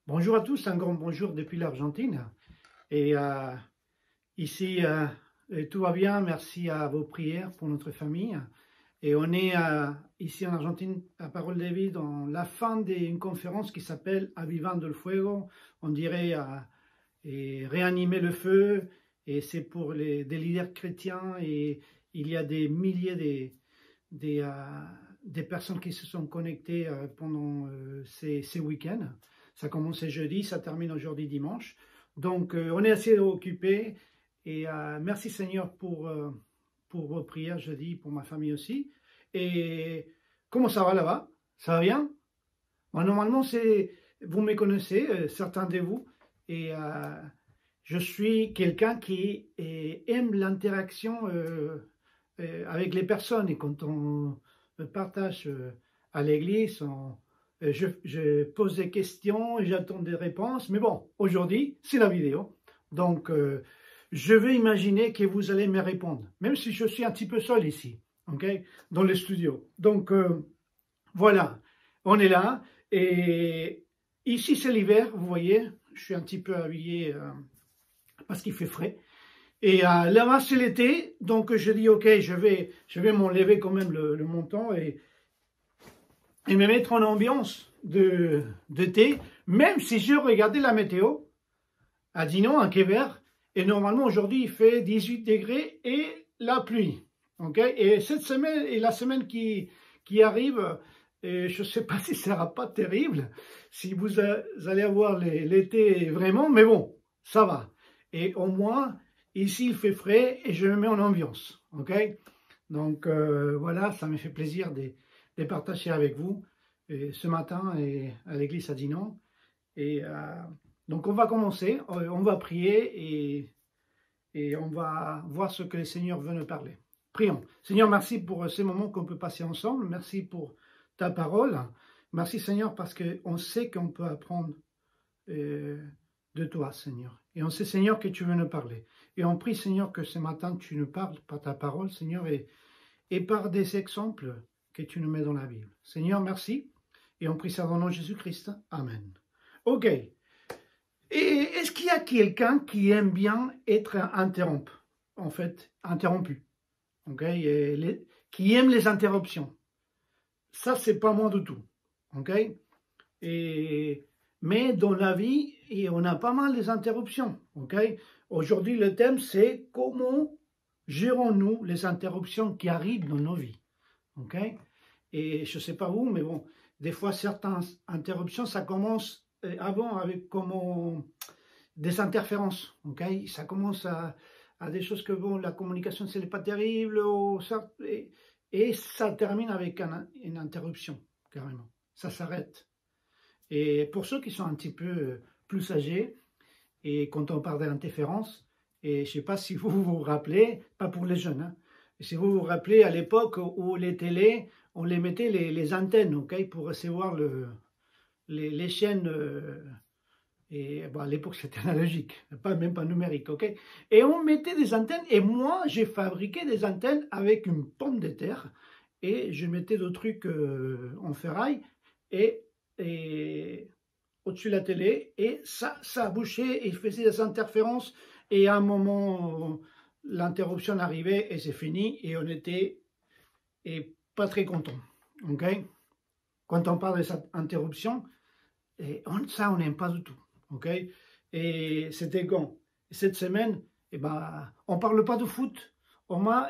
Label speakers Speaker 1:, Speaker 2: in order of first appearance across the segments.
Speaker 1: Bonjour à tous, un grand bonjour depuis l'Argentine. Et ici, tout va bien, merci à vos prières pour notre famille. Et on est ici en Argentine, à Parole de Vie, dans la fin d'une conférence qui s'appelle Avivando el Fuego. On dirait et réanimer le feu. Et c'est pour des leaders chrétiens. Et il y a des milliers des personnes qui se sont connectées pendant ces week-ends. Ça commence jeudi, ça termine aujourd'hui dimanche. Donc, on est assez occupés. Et merci Seigneur pour vos prières jeudi, pour ma famille aussi. Et comment ça va là-bas? Ça va bien? Bon, normalement, vous me connaissez, certains de vous. Et je suis quelqu'un qui aime l'interaction avec les personnes. Et quand on partage à l'église, je pose des questions et j'attends des réponses. Mais bon, aujourd'hui, c'est la vidéo. Donc, je vais imaginer que vous allez me répondre, même si je suis un petit peu seul ici, ok, dans le studio. Donc, voilà, on est là. Et ici, c'est l'hiver, vous voyez. Je suis un petit peu habillé parce qu'il fait frais. Et là-bas, c'est l'été. Donc, je dis, ok, je vais m'enlever quand même le menton et me mettre en ambiance de thé, même si je regardais la météo à Dinan, à Québec, et normalement aujourd'hui il fait 18 degrés et la pluie. Okay? Et cette semaine et la semaine qui arrive, je ne sais pas si ça ne sera pas terrible, si vous allez avoir l'été vraiment, mais bon, ça va. Et au moins, ici il fait frais et je me mets en ambiance. Okay? Donc voilà, ça me fait plaisir de partager avec vous ce matin et à l'église à Dinan. Et donc on va commencer, on va prier et on va voir ce que le Seigneur veut nous parler. Prions. Seigneur, merci pour ces moments qu'on peut passer ensemble. Merci pour ta parole. Merci Seigneur parce qu'on sait qu'on peut apprendre de toi Seigneur. Et on sait Seigneur que tu veux nous parler. Et on prie Seigneur que ce matin tu nous parles par ta parole Seigneur et par des exemples que tu nous mets dans la Bible. Seigneur, merci. Et on prie ça dans le nom de Jésus-Christ. Amen. Ok. Et est-ce qu'il y a quelqu'un qui aime bien être interrompu? En fait, interrompu. Ok. Qui aime les interruptions. Ça, c'est pas moi du tout. Ok. Mais dans la vie, on a pas mal les interruptions. Ok. Aujourd'hui, le thème, c'est comment gérons-nous les interruptions qui arrivent dans nos vies. Ok. Et je ne sais pas vous, mais bon, des fois, certaines interruptions, ça commence avant avec des interférences. Okay? Ça commence à des choses que, bon, la communication, ce n'est pas terrible, et ça termine avec une interruption, carrément. Ça s'arrête. Et pour ceux qui sont un petit peu plus âgés, et quand on parle d'interférence, et je ne sais pas si vous vous rappelez, pas pour les jeunes, hein, si vous vous rappelez à l'époque où les télés, on les mettait les antennes, okay, pour recevoir les chaînes, et bon, à l'époque c'était analogique, même pas numérique, ok. Et on mettait des antennes, et moi j'ai fabriqué des antennes avec une pomme de terre, et je mettais d'autres trucs en ferraille, et au-dessus de la télé, et ça bouchait, et faisait des interférences, et à un moment, l'interruption arrivait, et c'est fini, et on était pas très content. Okay? Quand on parle de cette interruption, ça, on n'aime pas du tout. Okay? Et c'était quand? Cette semaine, on ne parle pas de foot, au moins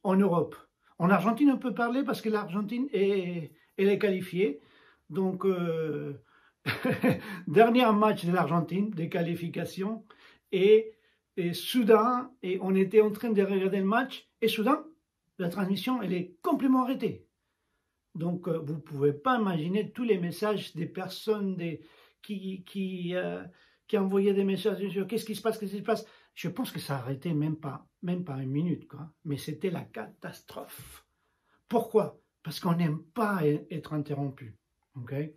Speaker 1: en Europe. En Argentine, on peut parler parce que l'Argentine elle est qualifiée. Donc, dernier match de l'Argentine, des qualifications, et soudain, on était en train de regarder le match, et soudain, la transmission, elle est complètement arrêtée. Donc, vous ne pouvez pas imaginer tous les messages des personnes qui envoyaient des messages sur qu'est-ce qui se passe, qu'est-ce qui se passe. Je pense que ça a arrêté même pas une minute, quoi. Mais c'était la catastrophe. Pourquoi? Parce qu'on n'aime pas être interrompu. Okay?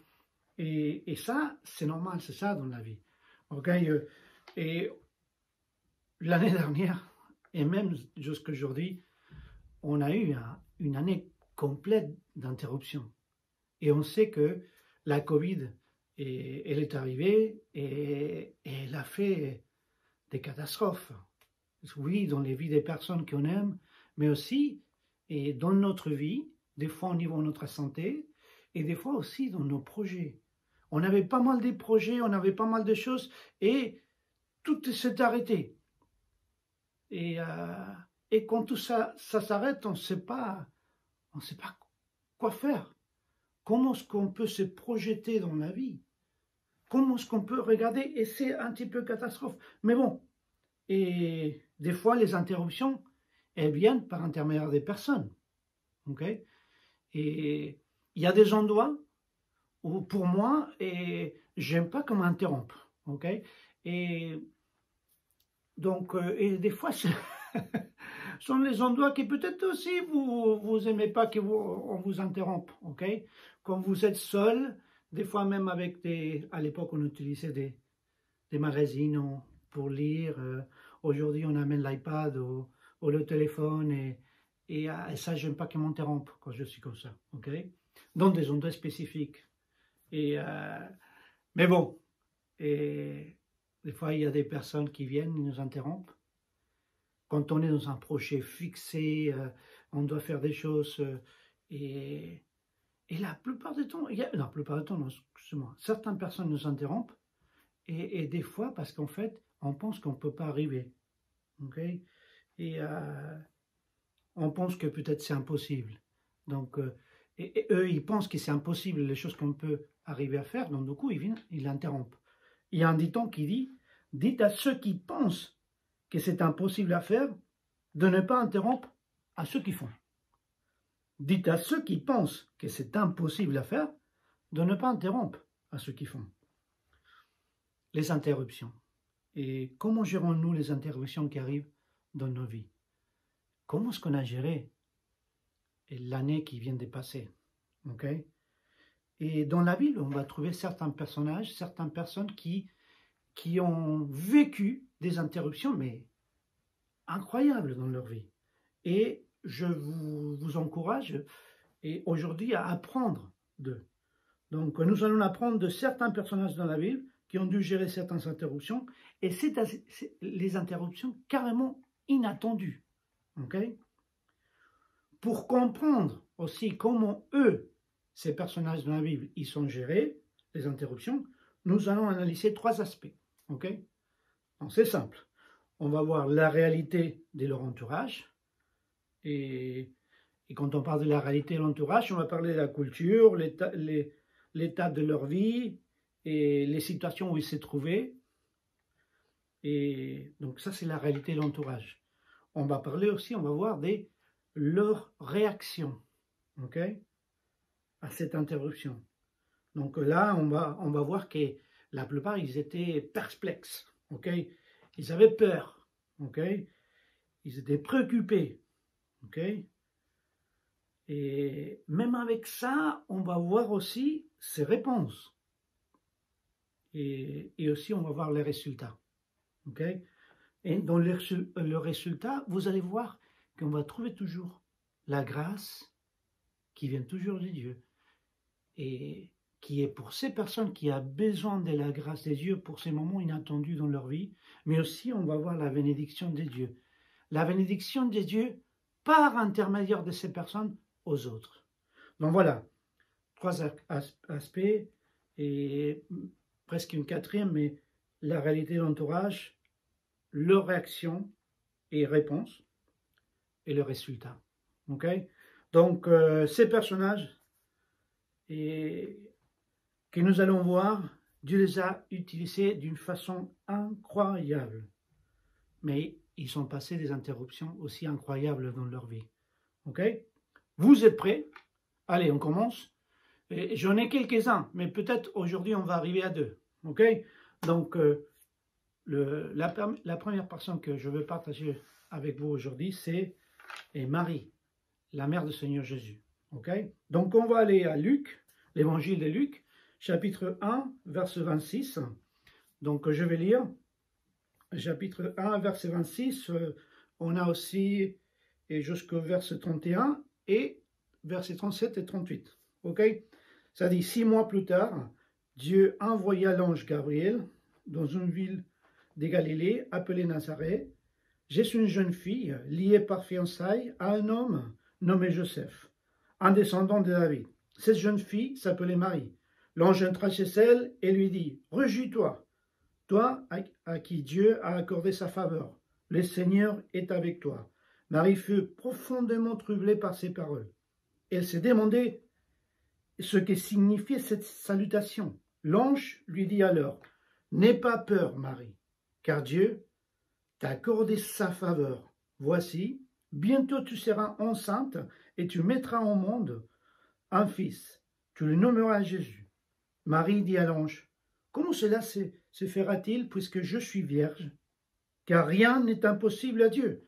Speaker 1: Et ça, c'est normal, c'est ça dans la vie. Okay? Et l'année dernière, et même jusqu'à aujourd'hui, on a eu une année complète d'interruption. Et on sait que la Covid Et elle est arrivée et elle a fait des catastrophes. Oui, dans les vies des personnes qu'on aime, mais aussi et dans notre vie, des fois au niveau de notre santé, et des fois aussi dans nos projets. On avait pas mal de projets, on avait pas mal de choses, et tout s'est arrêté. Et, quand tout ça s'arrête, on ne sait pas quoi faire. Comment est-ce qu'on peut se projeter dans la vie? Comment est-ce qu'on peut regarder? Et c'est un petit peu catastrophe. Mais bon, et des fois, les interruptions, elles viennent par intermédiaire des personnes. Okay? Et il y a des endroits où, pour moi, et j'aime pas qu'on m'interrompe. Okay? Et donc, et des fois, ce sont les endroits qui peut-être aussi vous aimez pas qu'on vous interrompe. Okay? Quand vous êtes seul, des fois même avec à l'époque on utilisait des magazines pour lire. Aujourd'hui on amène l'iPad ou le téléphone et ça j'aime pas qu'on m'interrompe quand je suis comme ça. Okay? Dans des endroits spécifiques. Mais bon, et des fois il y a des personnes qui viennent et nous interrompent. Quand on est dans un projet fixé, on doit faire des choses et la plupart du temps, la plupart du temps, non, excusez-moi, certaines personnes nous interrompent et des fois parce qu'en fait, on pense qu'on ne peut pas arriver. Okay? Et on pense que peut-être c'est impossible. Donc, et eux, ils pensent que c'est impossible les choses qu'on peut arriver à faire, donc du coup, ils viennent, ils l'interrompent. Il y a un dicton qui dit, dites à ceux qui pensent que c'est impossible à faire, de ne pas interrompre à ceux qui font. Dites à ceux qui pensent que c'est impossible à faire, de ne pas interrompre à ceux qui font. Les interruptions. Et comment gérons-nous les interruptions qui arrivent dans nos vies? Comment est-ce qu'on a géré l'année qui vient de passer? Okay? Et dans la Bible, on va trouver certains personnages, certaines personnes qui ont vécu des interruptions, mais incroyables dans leur vie. Et je vous encourage aujourd'hui à apprendre d'eux. Donc nous allons apprendre de certains personnages dans la Bible qui ont dû gérer certaines interruptions, et c'est les interruptions carrément inattendues. Okay? Pour comprendre aussi comment eux, ces personnages dans la Bible, ils sont gérés, les interruptions, nous allons analyser 3 aspects. Okay? Donc c'est simple. On va voir la réalité de leur entourage. Et quand on parle de la réalité de l'entourage, on va parler de la culture, l'état de leur vie et les situations où ils se trouvaient. Et donc ça, c'est la réalité de l'entourage. On va parler aussi, on va voir leurs réactions, okay, à cette interruption. Donc là, on va voir que la plupart, ils étaient perplexes. Okay? Ils avaient peur. Okay? Ils étaient préoccupés. Okay? Et même avec ça, on va voir aussi ses réponses. Et aussi, on va voir les résultats. Okay? Et dans le résultat, vous allez voir qu'on va trouver toujours la grâce qui vient toujours de Dieu. Et qui est pour ces personnes qui ont besoin de la grâce de Dieu pour ces moments inattendus dans leur vie, mais aussi on va voir la bénédiction de Dieu. La bénédiction de Dieu par intermédiaire de ces personnes aux autres. Donc voilà, 3 aspects et presque une 4e, mais la réalité de l'entourage, leur réaction et réponse et le résultat. Okay? Donc ces personnages que nous allons voir, Dieu les a utilisés d'une façon incroyable. Mais ils ont passé des interruptions aussi incroyables dans leur vie. Ok? Vous êtes prêts? Allez, on commence. J'en ai quelques-uns, mais peut-être aujourd'hui on va arriver à 2. Ok? Donc, la première personne que je veux partager avec vous aujourd'hui, c'est Marie, la mère du Seigneur Jésus. Ok? Donc, on va aller à Luc, l'évangile de Luc, chapitre 1, verset 26. Donc, je vais lire. Chapitre 1, verset 26. On a aussi jusqu'au verset 31 et verset 37 et 38. Ok? Ça dit 6 mois plus tard, Dieu envoya l'ange Gabriel dans une ville de Galilée appelée Nazareth. J'ai une jeune fille liée par fiançailles à un homme nommé Joseph, un descendant de David. Cette jeune fille s'appelait Marie. L'ange entra chez elle et lui dit, « Réjouis-toi, toi à qui Dieu a accordé sa faveur. Le Seigneur est avec toi. » Marie fut profondément troublée par ces paroles. Elle s'est demandé ce que signifiait cette salutation. L'ange lui dit alors, « N'aie pas peur, Marie, car Dieu t'a accordé sa faveur. Voici, bientôt tu seras enceinte et tu mettras au monde un fils. Tu le nommeras Jésus. » Marie dit à l'ange, « Comment cela se fera-t-il puisque je suis vierge? Car rien n'est impossible à Dieu. »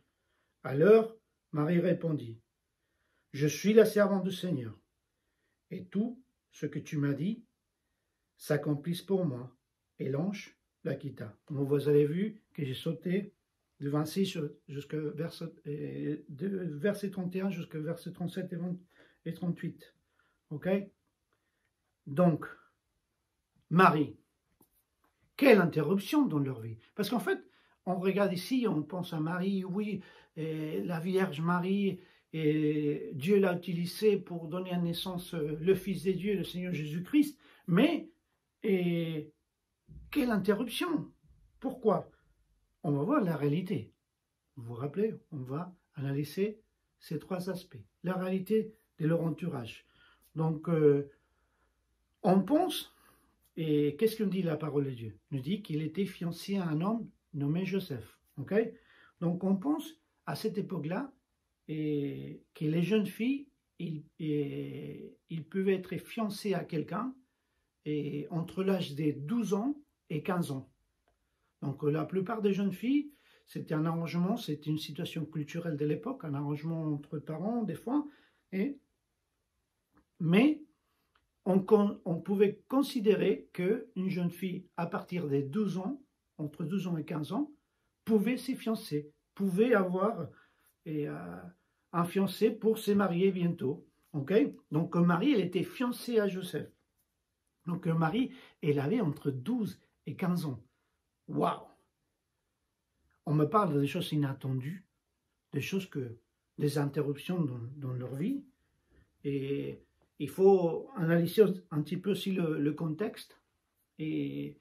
Speaker 1: Alors Marie répondit, « Je suis la servante du Seigneur, et tout ce que tu m'as dit s'accomplisse pour moi. » Et l'ange la quitta. Vous avez vu que j'ai sauté de 26 jusqu'à verset 31 jusqu'à verset 37 et 38. Ok? Donc, Marie, quelle interruption dans leur vie. Parce qu'en fait, on regarde ici, on pense à Marie, oui, la Vierge Marie, et Dieu l'a utilisée pour donner à naissance le Fils de Dieu, le Seigneur Jésus-Christ, mais quelle interruption. Pourquoi? On va voir la réalité. Vous vous rappelez, on va analyser ces trois aspects. La réalité de leur entourage. Donc, on pense, et qu'est-ce que nous dit la parole de Dieu? Il nous dit qu'il était fiancé à un homme nommé Joseph. Okay? Donc, on pense à cette époque-là et que les jeunes filles, ils pouvaient être fiancés à quelqu'un entre l'âge de 12 ans et 15 ans. Donc, la plupart des jeunes filles, c'était un arrangement, c'était une situation culturelle de l'époque, un arrangement entre parents, des fois, mais on pouvait considérer qu'une jeune fille, à partir des 12 ans, entre 12 ans et 15 ans, pouvait s'y fiancer, pouvait avoir un fiancé pour se marier bientôt. Okay? Donc, Marie, elle était fiancée à Joseph. Donc, Marie, elle avait entre 12 et 15 ans. Waouh! On me parle des choses inattendues, des interruptions dans leur vie. Et il faut analyser un petit peu aussi le contexte. Et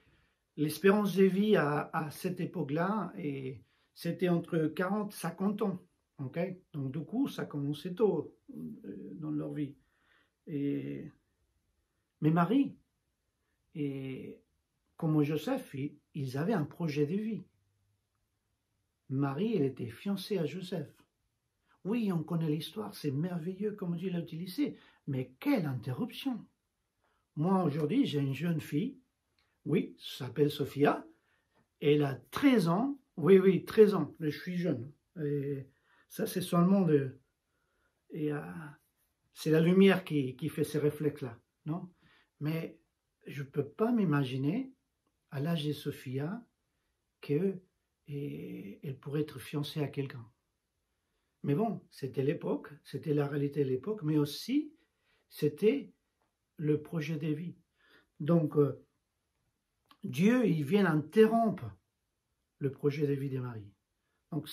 Speaker 1: l'espérance de vie à cette époque-là, c'était entre 40 et 50 ans. Okay? Donc, du coup, ça commençait tôt dans leur vie. Mais Marie, comme Joseph, ils avaient un projet de vie. Marie, elle était fiancée à Joseph. Oui, on connaît l'histoire, c'est merveilleux comme Dieu l'a utilisé, mais quelle interruption! Moi, aujourd'hui, j'ai une jeune fille, oui, ça s'appelle Sophia, elle a 13 ans, oui, 13 ans, je suis jeune. Et ça, c'est seulement c'est la lumière qui fait ces réflexes-là, non? Mais je ne peux pas m'imaginer, à l'âge de Sophia, qu'elle pourrait être fiancée à quelqu'un. Mais bon, c'était l'époque, c'était la réalité de l'époque, mais aussi, c'était le projet de vie. Donc, Dieu, il vient interrompre le projet de vie de Marie. Donc,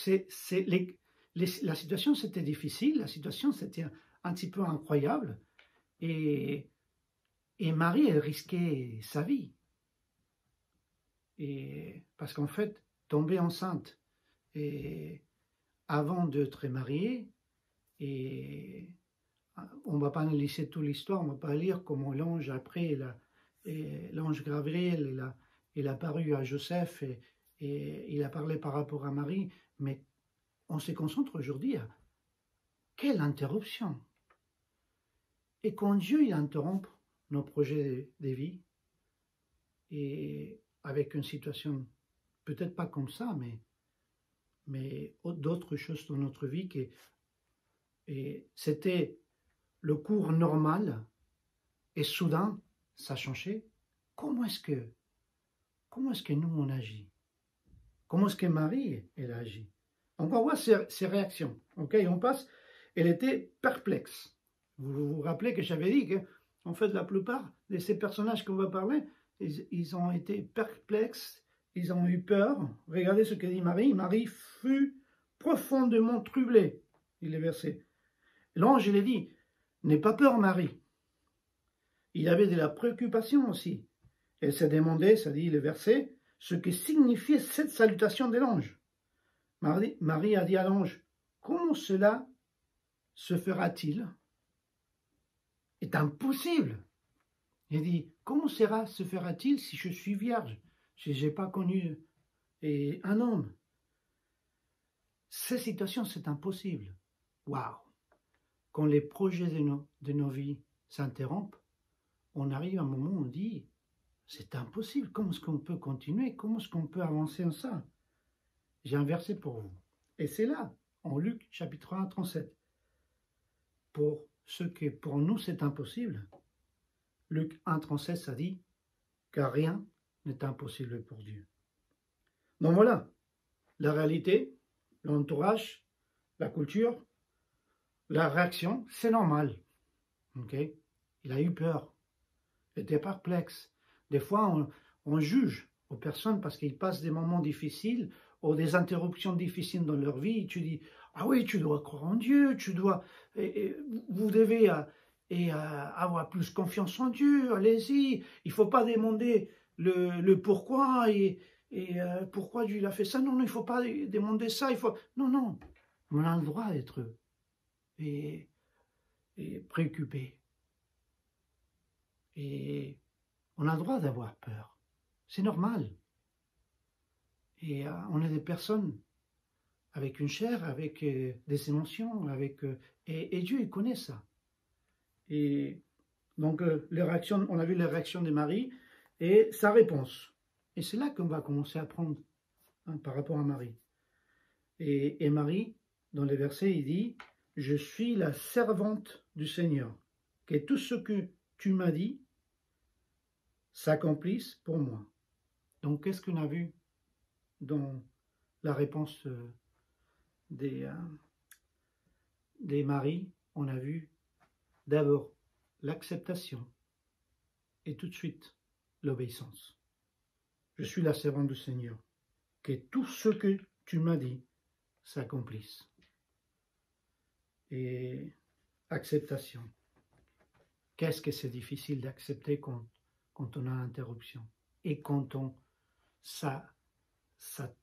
Speaker 1: la situation, c'était difficile, la situation, c'était un petit peu incroyable, et Marie, elle risquait sa vie. Parce qu'en fait, tomber enceinte avant d'être mariée, et on ne va pas analyser toute l'histoire, on ne va pas lire comment l'ange, après, l'ange Gabriel, il a paru à Joseph et il a parlé par rapport à Marie, mais on se concentre aujourd'hui à quelle interruption. Et quand Dieu il interrompt nos projets de vie, et avec une situation peut-être pas comme ça, mais d'autres choses dans notre vie, et c'était le cours normal, et soudain, ça a changé. Comment est-ce que nous, on agit? Comment est-ce que Marie, elle agit? On va voir ses réactions. Okay? On passe, elle était perplexe. Vous vous rappelez que j'avais dit que, en fait, la plupart de ces personnages qu'on va parler, ils ont été perplexes, ils ont eu peur. Regardez ce que dit Marie. Marie fut profondément troublée, dit le verset. L'ange, il a dit, n'aie pas peur, Marie. Il avait de la préoccupation aussi. Elle s'est demandé, ça dit le verset, ce que signifiait cette salutation de l'ange. Marie a dit à l'ange, comment cela se fera-t-il? C'est impossible. Il dit, comment cela se fera-t-il si je suis vierge, si je n'ai pas connu un homme? Cette situation, c'est impossible. Waouh! Quand les projets de nos vies s'interrompent, on arrive à un moment où on dit, c'est impossible, comment est-ce qu'on peut continuer? Comment est-ce qu'on peut avancer en ça? J'ai un verset pour vous. Et c'est là, en Luc chapitre 1, 37. Pour ce que pour nous c'est impossible, Luc 1, 37, ça dit, car rien n'est impossible pour Dieu. Donc voilà, la réalité, l'entourage, la culture, la réaction, c'est normal. Okay? Il a eu peur, il était perplexe. Des fois, on juge aux personnes parce qu'ils passent des moments difficiles ou des interruptions difficiles dans leur vie. Et tu dis, ah oui, tu dois croire en Dieu, tu dois, vous devez avoir plus confiance en Dieu, allez-y. Il ne faut pas demander le pourquoi et pourquoi Dieu a fait ça. Non, non, il ne faut pas demander ça. Non, non, on a le droit d'être préoccupé. Et on a le droit d'avoir peur. C'est normal. Et on est des personnes avec une chair, avec des émotions, et Dieu, il connaît ça. Et donc, on a vu les réactions de Marie et sa réponse. Et c'est là qu'on va commencer à apprendre par rapport à Marie. Et Marie, dans les versets, il dit, « Je suis la servante du Seigneur, que tout ce que tu m'as dit s'accomplisse pour moi. » Donc, qu'est-ce qu'on a vu dans la réponse des maris? On a vu d'abord l'acceptation et tout de suite l'obéissance. Je suis la servante du Seigneur, que tout ce que tu m'as dit s'accomplisse. Et acceptation. Qu'est-ce que c'est difficile d'accepter quand on a l'interruption et quand ça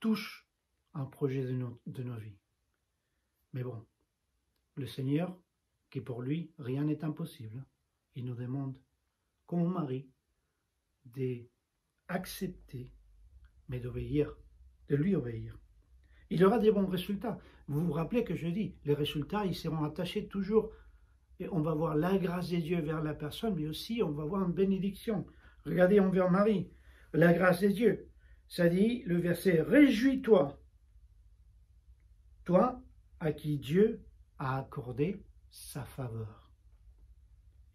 Speaker 1: touche un projet de nos vies. Mais bon, le Seigneur, qui pour lui, rien n'est impossible, il nous demande, comme Marie, d'accepter, mais d'obéir, de lui obéir. Il aura des bons résultats. Vous vous rappelez que je dis, les résultats, ils seront attachés toujours, et on va voir la grâce de Dieu vers la personne, mais aussi on va voir une bénédiction. Regardez envers Marie, la grâce de Dieu. Ça dit, le verset, « Réjouis-toi, toi à qui Dieu a accordé sa faveur. »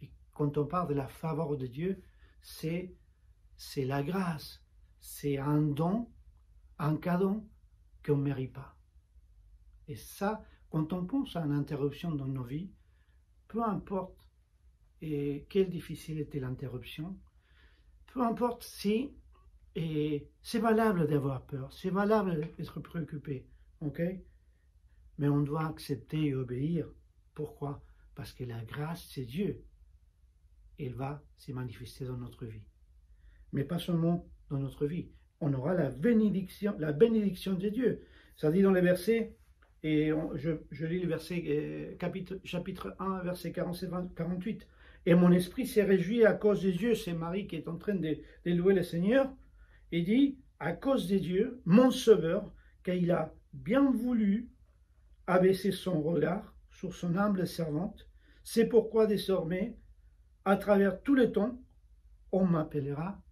Speaker 1: Et quand on parle de la faveur de Dieu, c'est la grâce, c'est un don, un cadeau qu'on ne mérite pas. Et ça, quand on pense à une interruption dans nos vies, peu importe quelle difficile était l'interruption, peu importe si c'est valable d'avoir peur, c'est valable d'être préoccupé, ok? Mais on doit accepter et obéir. Pourquoi? Parce que la grâce, c'est Dieu. Elle va se manifester dans notre vie. Mais pas seulement dans notre vie. On aura la bénédiction de Dieu. Ça dit dans les versets, et je lis le verset, chapitre 1, verset 47-48. « Et mon esprit s'est réjoui à cause de Dieu. » C'est Marie qui est en train de louer le Seigneur. Il dit, à cause de Dieu, mon Sauveur, car il a bien voulu abaisser son regard sur son humble servante. C'est pourquoi désormais, à travers tous les temps, on m'appellera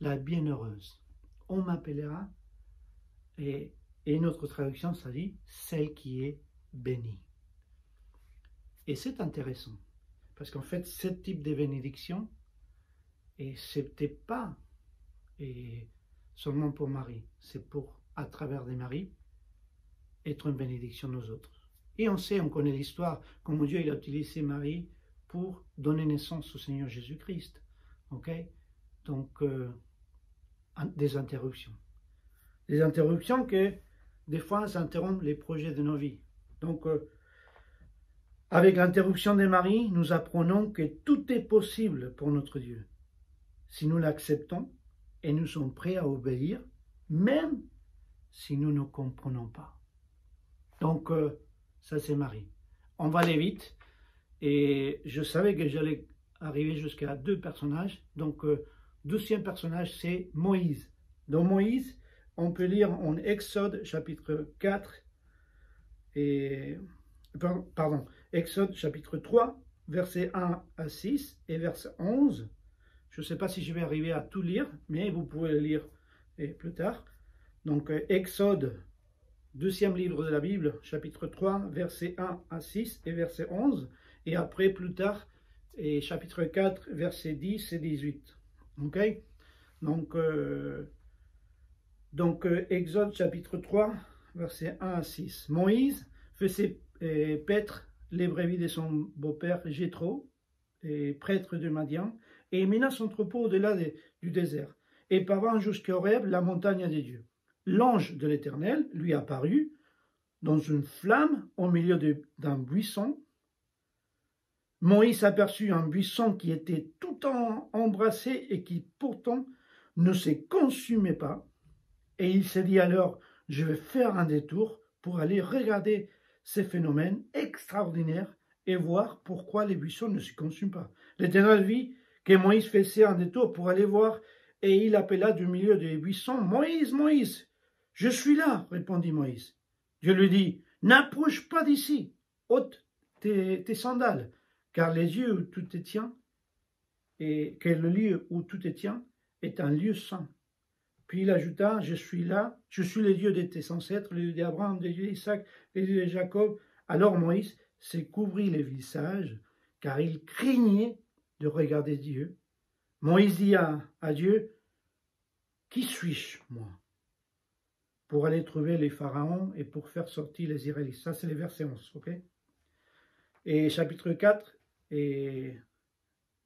Speaker 1: la bienheureuse. On m'appellera, et une autre traduction, ça dit, celle qui est bénie. Et c'est intéressant, parce qu'en fait, ce type de bénédiction, et c'était pas seulement pour Marie, c'est pour, à travers des maris, être une bénédiction aux autres. Et on connaît l'histoire, comment Dieu il a utilisé Marie pour donner naissance au Seigneur Jésus-Christ. Okay? donc des interruptions. Des interruptions que des fois ça interrompt les projets de nos vies. Donc avec l'interruption des maris, nous apprenons que tout est possible pour notre Dieu. Si nous l'acceptons et nous sommes prêts à obéir, même si nous ne comprenons pas. Donc ça c'est Marie. On va aller vite. Et je savais que j'allais arriver jusqu'à 2 personnages. Donc, deuxième personnage, c'est Moïse. Dans Moïse, on peut lire en Exode chapitre 4 et... Pardon, Exode chapitre 3, versets 1 à 6 et verset 11. Je ne sais pas si je vais arriver à tout lire, mais vous pouvez le lire plus tard. Donc, Exode, deuxième livre de la Bible, chapitre 3, versets 1 à 6 et verset 11. Et après, plus tard, et chapitre 4, versets 10 et 18. Ok? Donc, Exode chapitre 3, versets 1 à 6. Moïse faisait paître les brebis de son beau-père Jéthro, prêtre de Madian, et il mena son troupeau au-delà du désert, et parvint jusqu'à Horeb, la montagne des dieux. L'ange de l'Éternel lui apparut dans une flamme au milieu d'un buisson. Moïse aperçut un buisson qui était tout embrassé et qui pourtant ne se consumait pas. Et il s'est dit alors, je vais faire un détour pour aller regarder ces phénomènes extraordinaires et voir pourquoi les buissons ne se consument pas. L'Éternel vit que Moïse faisait un détour pour aller voir et il appela du milieu des buissons, Moïse, Moïse, je suis là, répondit Moïse. Dieu lui dit, n'approche pas d'ici, ôte tes sandales, car les lieux où tout est tient, et que le lieu où tout est tient est un lieu saint. Puis il ajouta, je suis là, je suis le Dieu de tes ancêtres, le Dieu d'Abraham, le Dieu d'Isaac, le Dieu de Jacob. Alors Moïse se couvrit les visages, car il craignait de regarder Dieu. Moïse dit à Dieu, qui suis-je, moi, pour aller trouver les pharaons et pour faire sortir les Israélites? Ça, c'est les versets 11, ok? Et chapitre 4, et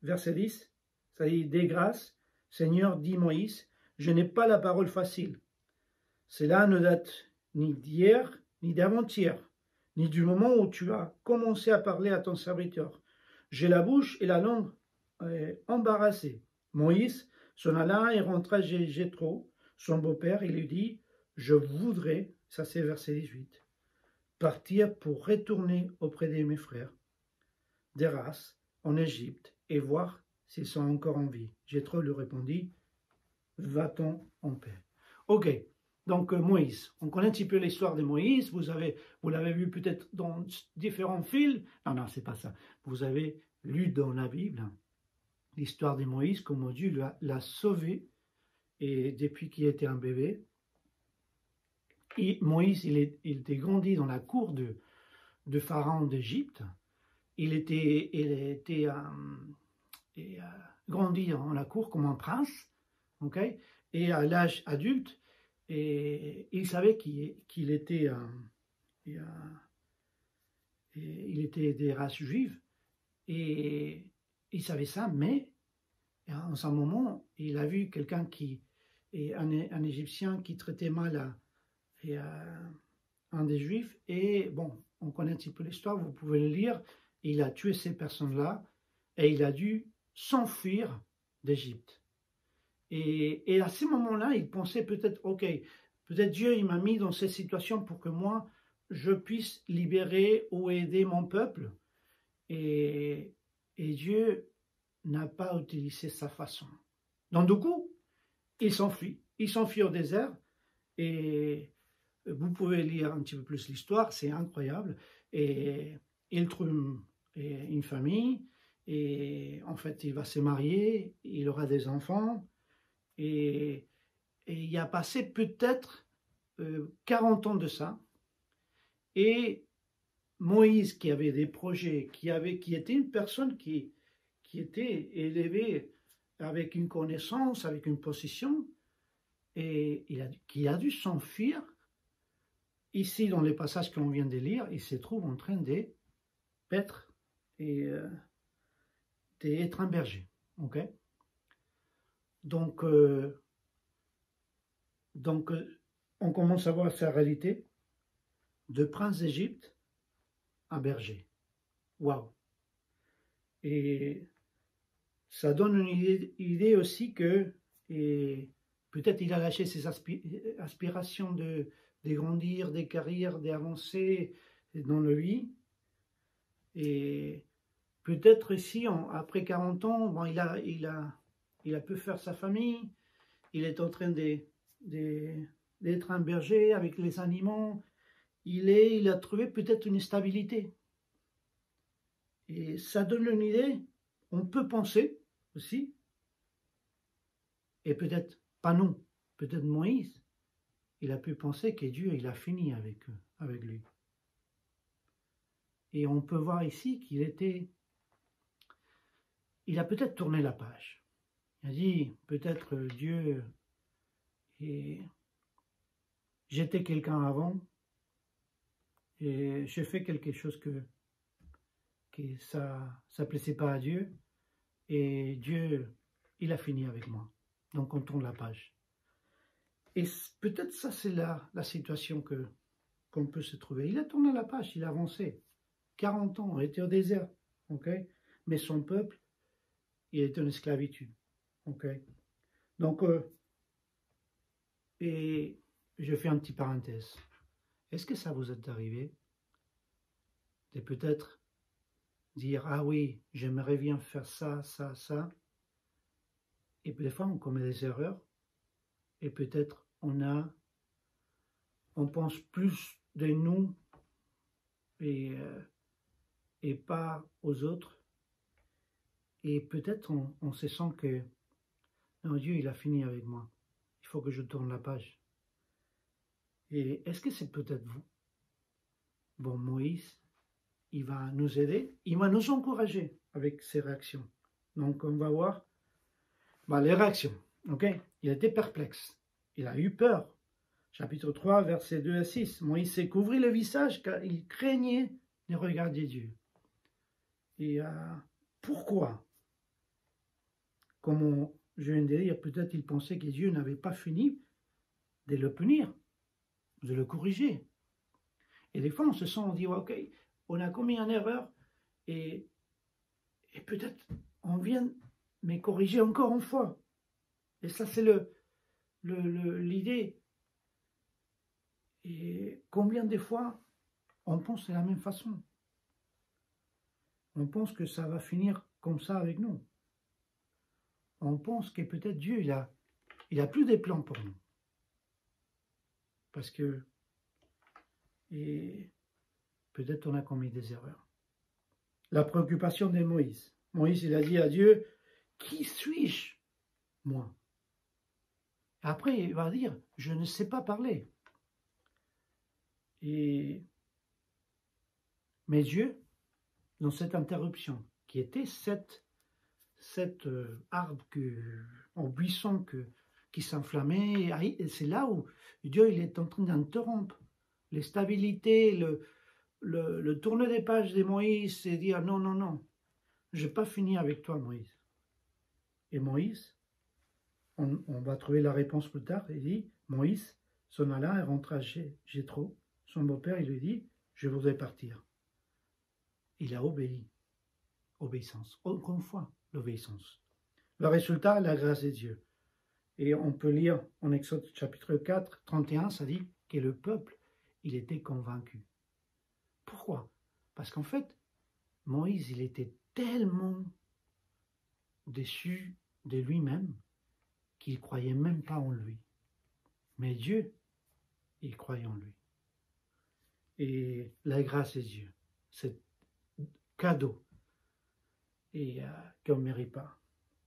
Speaker 1: verset 10, ça dit, des grâces, Seigneur, dit Moïse, je n'ai pas la parole facile. Cela ne date ni d'hier, ni d'avant-hier, ni du moment où tu as commencé à parler à ton serviteur. J'ai la bouche et la langue embarrassées. Moïse s'en alla et rentra chez Jéthro, son beau-père, et lui dit, je voudrais, ça c'est verset 18, partir pour retourner auprès de mes frères d'Héras, en Égypte, et voir s'ils sont encore en vie. Jéthro lui répondit, va-t-on en paix. Ok, donc Moïse, on connaît un petit peu l'histoire de Moïse, vous l'avez vu peut-être dans différents films, non, c'est pas ça, vous avez lu dans la Bible l'histoire de Moïse, comment Dieu l'a sauvé, et depuis qu'il était un bébé, et Moïse, il était grandi dans la cour de Pharaon d'Égypte, il était grandi dans la cour comme un prince, okay? Et à l'âge adulte, et il savait qu'il était des races juives, et il savait ça, mais en ce moment, il a vu quelqu'un un Égyptien qui traitait mal un des Juifs, et bon, on connaît un petit peu l'histoire, vous pouvez le lire, il a tué ces personnes-là, et il a dû s'enfuir d'Égypte. Et à ce moment-là, il pensait peut-être, ok, peut-être Dieu il m'a mis dans cette situation pour que moi, je puisse libérer ou aider mon peuple. Et Dieu n'a pas utilisé sa façon. Donc du coup, il s'enfuit au désert, et vous pouvez lire un petit peu plus l'histoire, c'est incroyable, et il trouve une famille, et en fait il va se marier, il aura des enfants, et il a passé peut-être 40 ans de ça, et Moïse qui avait des projets, qui était une personne qui était élevée avec une connaissance, avec une position, et qui a dû s'enfuir. Ici, dans les passages qu'on vient de lire, il se trouve en train de paître et d'être un berger. Okay? Donc, on commence à voir sa réalité de prince d'Égypte à berger. Waouh! Et ça donne une idée aussi que peut-être il a lâché ses aspirations de grandir, des carrières, d'avancer dans la vie. Et peut-être ici, après 40 ans, bon, il a pu faire sa famille, il est en train d'être un berger avec les animaux, il a trouvé peut-être une stabilité. Et ça donne une idée, on peut penser aussi, et peut-être pas nous, peut-être Moïse, il a pu penser que Dieu, il a fini avec lui. Et on peut voir ici il a peut-être tourné la page. Il a dit, peut-être Dieu, j'étais quelqu'un avant, et j'ai fait quelque chose que ça ne plaisait pas à Dieu, et Dieu, il a fini avec moi. Donc on tourne la page. Et peut-être ça, c'est la situation qu'on peut se trouver. Il a tourné la page, il a avancé. 40 ans, il était au désert, ok? Mais son peuple, il était en esclavitude, ok? Donc, et je fais un petit parenthèse. Est-ce que ça vous est arrivé de peut-être dire, ah oui, j'aimerais bien faire ça, ça, ça, et des fois on commet des erreurs, et peut-être on pense plus de nous et pas aux autres, et peut-être on se sent que non, Dieu il a fini avec moi, il faut que je tourne la page. Et est-ce que c'est peut-être vous? Bon, Moïse, il va nous aider, il va nous encourager avec ses réactions. Donc on va voir les réactions. Ok, il était perplexe, il a eu peur. Chapitre 3, versets 2 à 6. Moïse s'est couvert le visage car il craignait de regarder Dieu. Et pourquoi? Comme je viens de dire, peut-être il pensait que Dieu n'avait pas fini de le punir, de le corriger. Et des fois, on se sent, on dit, ok, on a commis une erreur et peut-être on vient me corriger encore une fois. Et ça, c'est l'idée. Et combien de fois on pense de la même façon? On pense que ça va finir comme ça avec nous. On pense que peut-être Dieu, il a plus des plans pour nous. Parce que peut-être on a commis des erreurs. La préoccupation de Moïse. Moïse, il a dit à Dieu, qui suis-je, moi? Après, il va dire, je ne sais pas parler. Mais Dieu, dans cette interruption, qui était cet arbre en buisson qui s'enflammait, c'est là où Dieu il est en train d'interrompre les stabilités, le tourner des pages de Moïse et dire non, non, non, je n'ai pas fini avec toi, Moïse. Et Moïse, on va trouver la réponse plus tard, il dit, Moïse s'en alla et rentra chez Jéthro, son beau-père, il lui dit, je voudrais partir. Il a obéi. Obéissance. Encore une fois, l'obéissance. Le résultat, la grâce de Dieu. Et on peut lire en Exode chapitre 4, 31, ça dit que le peuple, il était convaincu. Pourquoi? Parce qu'en fait, Moïse, il était tellement déçu de lui-même qu'il ne croyait même pas en lui. Mais Dieu, il croyait en lui. Et la grâce de Dieu, c'est cadeau et qu'on ne mérite pas.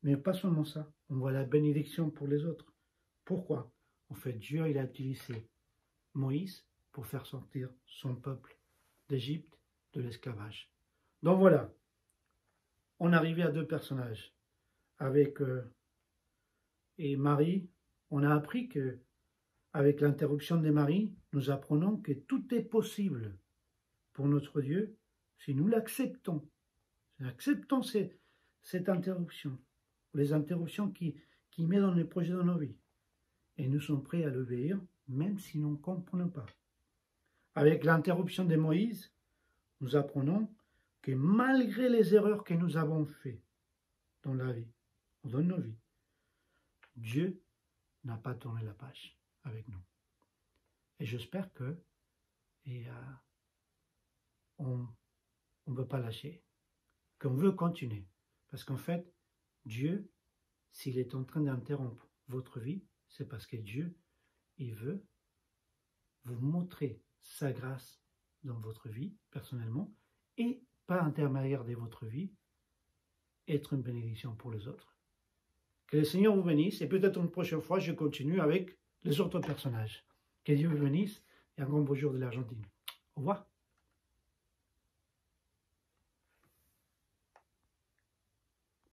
Speaker 1: Mais pas seulement ça, on voit la bénédiction pour les autres. Pourquoi? En fait, Dieu il a utilisé Moïse pour faire sortir son peuple d'Égypte, de l'esclavage. Donc voilà, on arrivait à deux personnages. Avec et Marie, on a appris que avec l'interruption de Marie, nous apprenons que tout est possible pour notre Dieu si nous l'acceptons. Si nous acceptons cette interruption, les interruptions qui qui met dans les projets de nos vies. Et nous sommes prêts à l'obéir, même si nous ne comprenons pas. Avec l'interruption de Moïse, nous apprenons que malgré les erreurs que nous avons faites dans la vie, dans nos vies, Dieu n'a pas tourné la page avec nous. Et j'espère que on ne veut pas lâcher, qu'on veut continuer. Parce qu'en fait, Dieu, s'il est en train d'interrompre votre vie, c'est parce que Dieu, il veut vous montrer sa grâce dans votre vie, personnellement, et par intermédiaire de votre vie, être une bénédiction pour les autres. Que le Seigneur vous bénisse, et peut-être une prochaine fois, je continue avec les autres personnages. Que Dieu vous bénisse, et un grand bonjour de l'Argentine. Au revoir.